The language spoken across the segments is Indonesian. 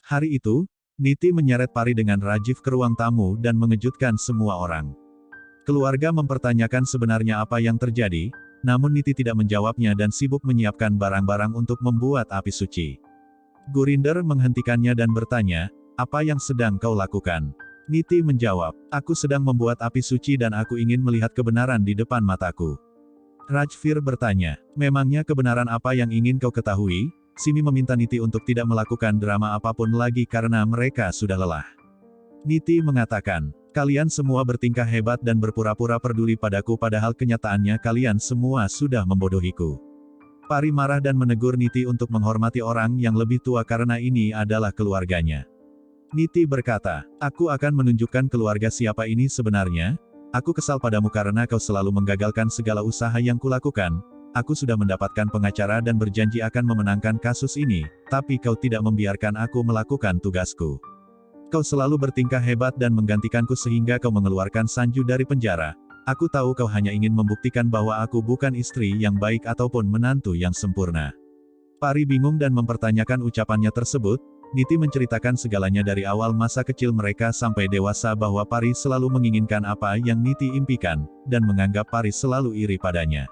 Hari itu, Niti menyeret Pari dengan Rajiv ke ruang tamu dan mengejutkan semua orang. Keluarga mempertanyakan sebenarnya apa yang terjadi, namun Niti tidak menjawabnya dan sibuk menyiapkan barang-barang untuk membuat api suci. Gurinder menghentikannya dan bertanya, "Apa yang sedang kau lakukan?" Niti menjawab, "Aku sedang membuat api suci dan aku ingin melihat kebenaran di depan mataku." Rajvir bertanya, "Memangnya kebenaran apa yang ingin kau ketahui?" Simi meminta Niti untuk tidak melakukan drama apapun lagi karena mereka sudah lelah. Niti mengatakan, "Kalian semua bertingkah hebat dan berpura-pura peduli padaku padahal kenyataannya kalian semua sudah membodohiku." Pari marah dan menegur Niti untuk menghormati orang yang lebih tua karena ini adalah keluarganya. Niti berkata, "Aku akan menunjukkan keluarga siapa ini sebenarnya. Aku kesal padamu karena kau selalu menggagalkan segala usaha yang kulakukan. Aku sudah mendapatkan pengacara dan berjanji akan memenangkan kasus ini, tapi kau tidak membiarkan aku melakukan tugasku. Kau selalu bertingkah hebat dan menggantikanku sehingga kau mengeluarkan Sanju dari penjara. Aku tahu kau hanya ingin membuktikan bahwa aku bukan istri yang baik ataupun menantu yang sempurna." Pari bingung dan mempertanyakan ucapannya tersebut. Niti menceritakan segalanya dari awal masa kecil mereka sampai dewasa bahwa Pari selalu menginginkan apa yang Niti impikan, dan menganggap Pari selalu iri padanya.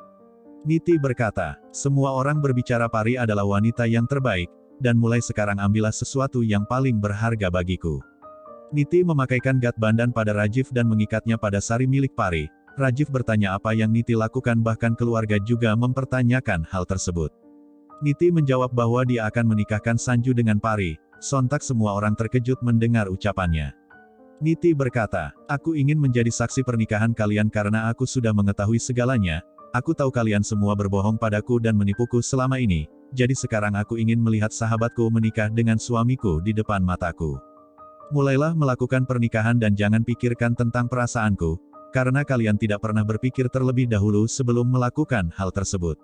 Niti berkata, "Semua orang berbicara Pari adalah wanita yang terbaik, dan mulai sekarang ambillah sesuatu yang paling berharga bagiku." Niti memakaikan gat bandan pada Rajiv dan mengikatnya pada sari milik Pari. Rajiv bertanya apa yang Niti lakukan bahkan keluarga juga mempertanyakan hal tersebut. Niti menjawab bahwa dia akan menikahkan Sanju dengan Pari. Sontak semua orang terkejut mendengar ucapannya. Niti berkata, "Aku ingin menjadi saksi pernikahan kalian karena aku sudah mengetahui segalanya. Aku tahu kalian semua berbohong padaku dan menipuku selama ini, jadi sekarang aku ingin melihat sahabatku menikah dengan suamiku di depan mataku. Mulailah melakukan pernikahan dan jangan pikirkan tentang perasaanku, karena kalian tidak pernah berpikir terlebih dahulu sebelum melakukan hal tersebut."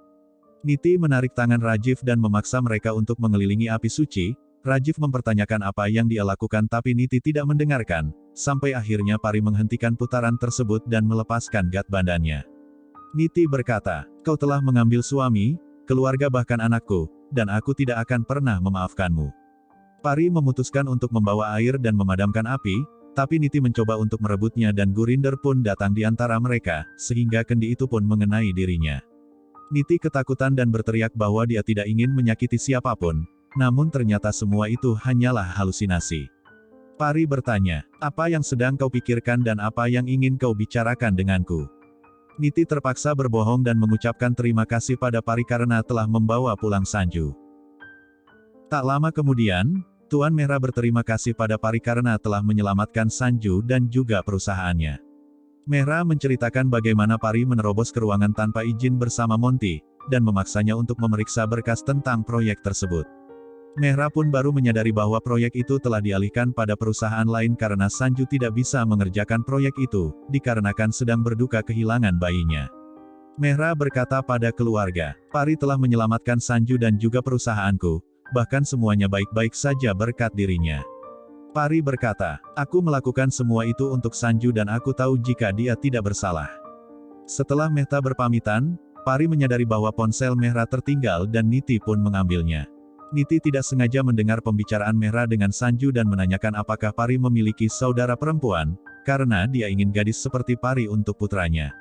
Niti menarik tangan Rajiv dan memaksa mereka untuk mengelilingi api suci. Rajiv mempertanyakan apa yang dia lakukan tapi Niti tidak mendengarkan, sampai akhirnya Pari menghentikan putaran tersebut dan melepaskan gat bandannya. Niti berkata, "Kau telah mengambil suami, keluarga bahkan anakku, dan aku tidak akan pernah memaafkanmu." Pari memutuskan untuk membawa air dan memadamkan api, tapi Niti mencoba untuk merebutnya dan Gurinder pun datang di antara mereka, sehingga kendi itu pun mengenai dirinya. Niti ketakutan dan berteriak bahwa dia tidak ingin menyakiti siapapun, namun ternyata semua itu hanyalah halusinasi. Pari bertanya, "Apa yang sedang kau pikirkan dan apa yang ingin kau bicarakan denganku?" Niti terpaksa berbohong dan mengucapkan terima kasih pada Pari karena telah membawa pulang Sanju. Tak lama kemudian, Tuan Merah berterima kasih pada Pari karena telah menyelamatkan Sanju dan juga perusahaannya. Merah menceritakan bagaimana Pari menerobos ke ruangan tanpa izin bersama Monty, dan memaksanya untuk memeriksa berkas tentang proyek tersebut. Merah pun baru menyadari bahwa proyek itu telah dialihkan pada perusahaan lain karena Sanju tidak bisa mengerjakan proyek itu, dikarenakan sedang berduka kehilangan bayinya. Merah berkata pada keluarga, "Pari telah menyelamatkan Sanju dan juga perusahaanku, bahkan semuanya baik-baik saja berkat dirinya." Pari berkata, "Aku melakukan semua itu untuk Sanju dan aku tahu jika dia tidak bersalah." Setelah Mehta berpamitan, Pari menyadari bahwa ponsel Merah tertinggal dan Niti pun mengambilnya. Niti tidak sengaja mendengar pembicaraan Merah dengan Sanju dan menanyakan apakah Pari memiliki saudara perempuan, karena dia ingin gadis seperti Pari untuk putranya.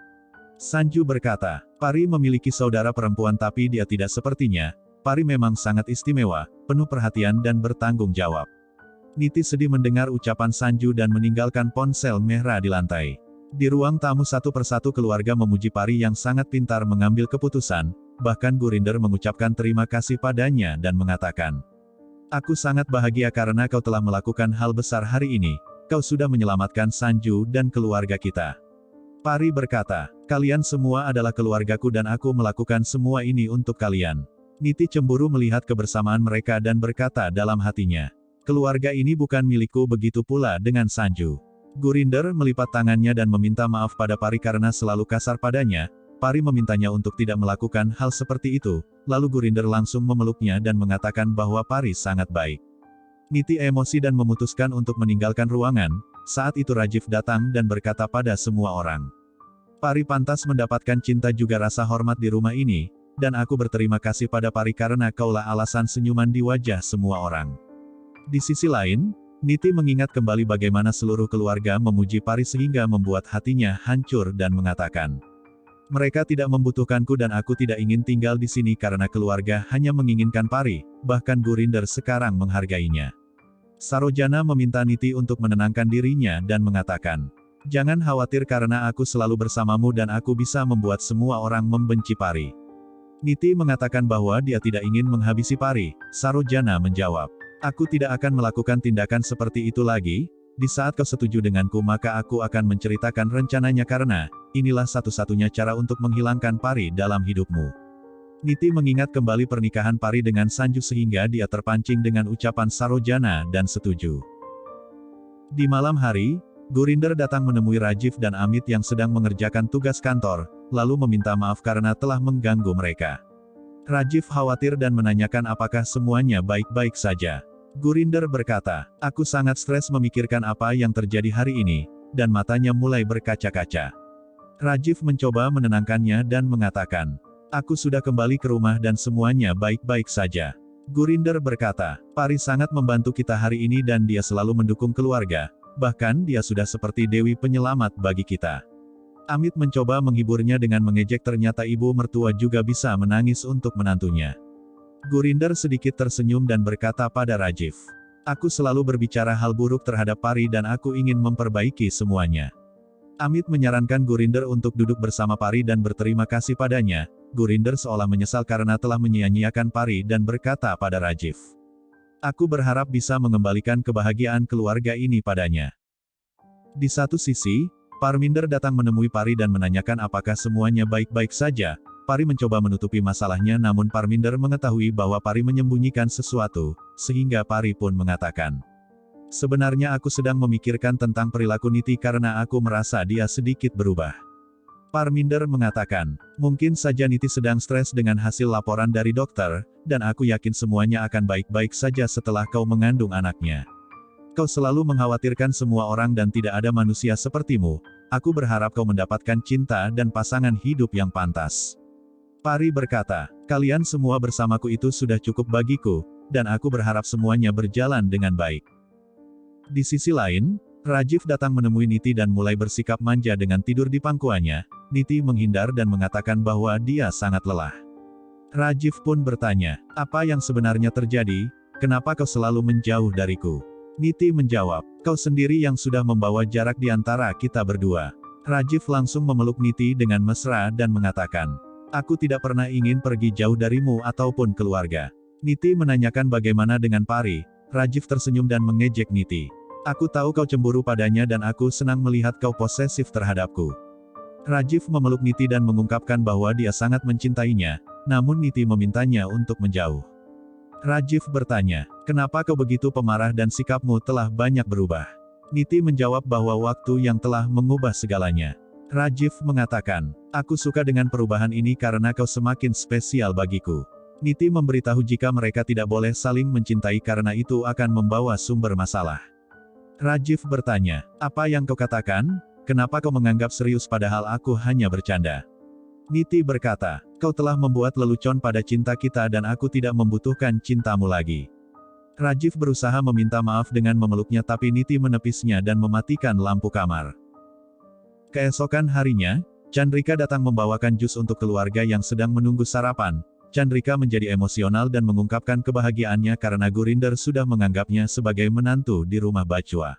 Sanju berkata, "Pari memiliki saudara perempuan tapi dia tidak sepertinya. Pari memang sangat istimewa, penuh perhatian dan bertanggung jawab." Niti sedih mendengar ucapan Sanju dan meninggalkan ponsel Merah di lantai. Di ruang tamu satu persatu keluarga memuji Pari yang sangat pintar mengambil keputusan. Bahkan Gurinder mengucapkan terima kasih padanya dan mengatakan, "Aku sangat bahagia karena kau telah melakukan hal besar hari ini. Kau sudah menyelamatkan Sanju dan keluarga kita." Pari berkata, "Kalian semua adalah keluargaku dan aku melakukan semua ini untuk kalian." Niti cemburu melihat kebersamaan mereka dan berkata dalam hatinya, "Keluarga ini bukan milikku." Begitu pula dengan Sanju. Gurinder melipat tangannya dan meminta maaf pada Pari karena selalu kasar padanya. Pari memintanya untuk tidak melakukan hal seperti itu, lalu Gurinder langsung memeluknya dan mengatakan bahwa Pari sangat baik. Niti emosi dan memutuskan untuk meninggalkan ruangan. Saat itu Rajiv datang dan berkata pada semua orang, "Pari pantas mendapatkan cinta juga rasa hormat di rumah ini, dan aku berterima kasih pada Pari karena kaulah alasan senyuman di wajah semua orang." Di sisi lain, Niti mengingat kembali bagaimana seluruh keluarga memuji Pari sehingga membuat hatinya hancur dan mengatakan, mereka tidak membutuhkanku dan aku tidak ingin tinggal di sini karena keluarga hanya menginginkan Pari, bahkan Gurinder sekarang menghargainya. Sarojana meminta Niti untuk menenangkan dirinya dan mengatakan, jangan khawatir karena aku selalu bersamamu dan aku bisa membuat semua orang membenci Pari. Niti mengatakan bahwa dia tidak ingin menghabisi Pari. Sarojana menjawab, aku tidak akan melakukan tindakan seperti itu lagi. Di saat kau setuju denganku maka aku akan menceritakan rencananya karena, inilah satu-satunya cara untuk menghilangkan Pari dalam hidupmu. Niti mengingat kembali pernikahan Pari dengan Sanju sehingga dia terpancing dengan ucapan Sarojana dan setuju. Di malam hari, Gurinder datang menemui Rajiv dan Amit yang sedang mengerjakan tugas kantor, lalu meminta maaf karena telah mengganggu mereka. Rajiv khawatir dan menanyakan apakah semuanya baik-baik saja. Gurinder berkata, aku sangat stres memikirkan apa yang terjadi hari ini, dan matanya mulai berkaca-kaca. Rajiv mencoba menenangkannya dan mengatakan, aku sudah kembali ke rumah dan semuanya baik-baik saja. Gurinder berkata, Pari sangat membantu kita hari ini dan dia selalu mendukung keluarga, bahkan dia sudah seperti dewi penyelamat bagi kita. Amit mencoba menghiburnya dengan mengejek ternyata ibu mertua juga bisa menangis untuk menantunya. Gurinder sedikit tersenyum dan berkata pada Rajiv, aku selalu berbicara hal buruk terhadap Pari dan aku ingin memperbaiki semuanya. Amit menyarankan Gurinder untuk duduk bersama Pari dan berterima kasih padanya. Gurinder seolah menyesal karena telah menyia-nyiakan Pari dan berkata pada Rajiv, aku berharap bisa mengembalikan kebahagiaan keluarga ini padanya. Di satu sisi, Parminder datang menemui Pari dan menanyakan apakah semuanya baik-baik saja. Pari mencoba menutupi masalahnya namun Parminder mengetahui bahwa Pari menyembunyikan sesuatu, sehingga Pari pun mengatakan, sebenarnya aku sedang memikirkan tentang perilaku Niti karena aku merasa dia sedikit berubah. Parminder mengatakan, mungkin saja Niti sedang stres dengan hasil laporan dari dokter, dan aku yakin semuanya akan baik-baik saja setelah kau mengandung anaknya. Kau selalu mengkhawatirkan semua orang dan tidak ada manusia sepertimu, aku berharap kau mendapatkan cinta dan pasangan hidup yang pantas. Pari berkata, kalian semua bersamaku itu sudah cukup bagiku, dan aku berharap semuanya berjalan dengan baik. Di sisi lain, Rajiv datang menemui Niti dan mulai bersikap manja dengan tidur di pangkuannya. Niti menghindar dan mengatakan bahwa dia sangat lelah. Rajiv pun bertanya, apa yang sebenarnya terjadi, kenapa kau selalu menjauh dariku? Niti menjawab, kau sendiri yang sudah membawa jarak di antara kita berdua. Rajiv langsung memeluk Niti dengan mesra dan mengatakan, aku tidak pernah ingin pergi jauh darimu ataupun keluarga. Niti menanyakan bagaimana dengan Pari. Rajiv tersenyum dan mengejek Niti. Aku tahu kau cemburu padanya dan aku senang melihat kau posesif terhadapku. Rajiv memeluk Niti dan mengungkapkan bahwa dia sangat mencintainya, namun Niti memintanya untuk menjauh. Rajiv bertanya, kenapa kau begitu pemarah dan sikapmu telah banyak berubah? Niti menjawab bahwa waktu yang telah mengubah segalanya. Rajiv mengatakan, aku suka dengan perubahan ini karena kau semakin spesial bagiku. Niti memberitahu jika mereka tidak boleh saling mencintai karena itu akan membawa sumber masalah. Rajiv bertanya, apa yang kau katakan? Kenapa kau menganggap serius padahal aku hanya bercanda? Niti berkata, kau telah membuat lelucon pada cinta kita dan aku tidak membutuhkan cintamu lagi. Rajiv berusaha meminta maaf dengan memeluknya tapi Niti menepisnya dan mematikan lampu kamar. Keesokan harinya, Chandrika datang membawakan jus untuk keluarga yang sedang menunggu sarapan. Chandrika menjadi emosional dan mengungkapkan kebahagiaannya karena Gurinder sudah menganggapnya sebagai menantu di rumah Bachua.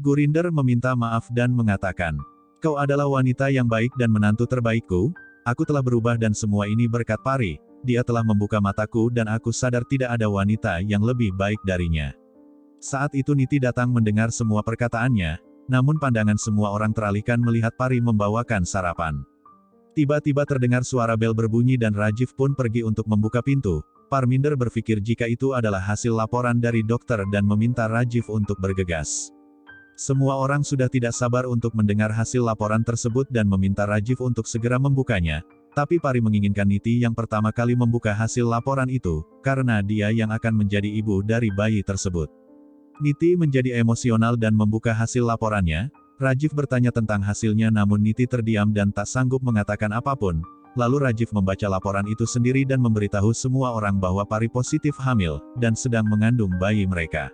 Gurinder meminta maaf dan mengatakan, kau adalah wanita yang baik dan menantu terbaikku, aku telah berubah dan semua ini berkat Pari, dia telah membuka mataku dan aku sadar tidak ada wanita yang lebih baik darinya. Saat itu Niti datang mendengar semua perkataannya, namun pandangan semua orang teralihkan melihat Pari membawakan sarapan. Tiba-tiba terdengar suara bel berbunyi dan Rajiv pun pergi untuk membuka pintu. Parminder berpikir jika itu adalah hasil laporan dari dokter dan meminta Rajiv untuk bergegas. Semua orang sudah tidak sabar untuk mendengar hasil laporan tersebut dan meminta Rajiv untuk segera membukanya. Tapi Pari menginginkan Niti yang pertama kali membuka hasil laporan itu, karena dia yang akan menjadi ibu dari bayi tersebut. Niti menjadi emosional dan membuka hasil laporannya. Rajiv bertanya tentang hasilnya namun Niti terdiam dan tak sanggup mengatakan apapun. Lalu Rajiv membaca laporan itu sendiri dan memberitahu semua orang bahwa Pari positif hamil, dan sedang mengandung bayi mereka.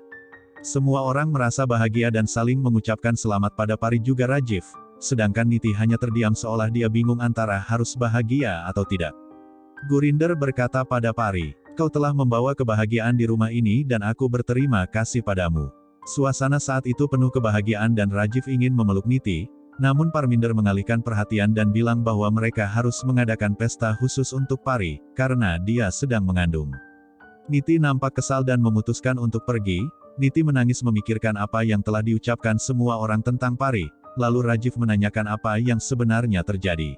Semua orang merasa bahagia dan saling mengucapkan selamat pada Pari juga Rajiv, sedangkan Niti hanya terdiam seolah dia bingung antara harus bahagia atau tidak. Gurinder berkata pada Pari, "Kau telah membawa kebahagiaan di rumah ini dan aku berterima kasih padamu." Suasana saat itu penuh kebahagiaan dan Rajiv ingin memeluk Niti, namun Parminder mengalihkan perhatian dan bilang bahwa mereka harus mengadakan pesta khusus untuk Pari, karena dia sedang mengandung. Niti nampak kesal dan memutuskan untuk pergi. Niti menangis memikirkan apa yang telah diucapkan semua orang tentang Pari, lalu Rajiv menanyakan apa yang sebenarnya terjadi.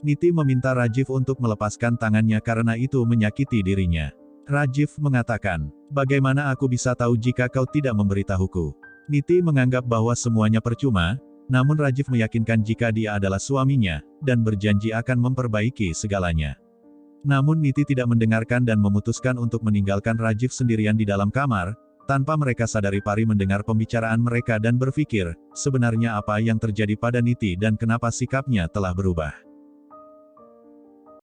Niti meminta Rajiv untuk melepaskan tangannya karena itu menyakiti dirinya. Rajiv mengatakan, "Bagaimana aku bisa tahu jika kau tidak memberitahuku?" Niti menganggap bahwa semuanya percuma, namun Rajiv meyakinkan jika dia adalah suaminya, dan berjanji akan memperbaiki segalanya. Namun Niti tidak mendengarkan dan memutuskan untuk meninggalkan Rajiv sendirian di dalam kamar. Tanpa mereka sadari Pari mendengar pembicaraan mereka dan berpikir, sebenarnya apa yang terjadi pada Niti dan kenapa sikapnya telah berubah.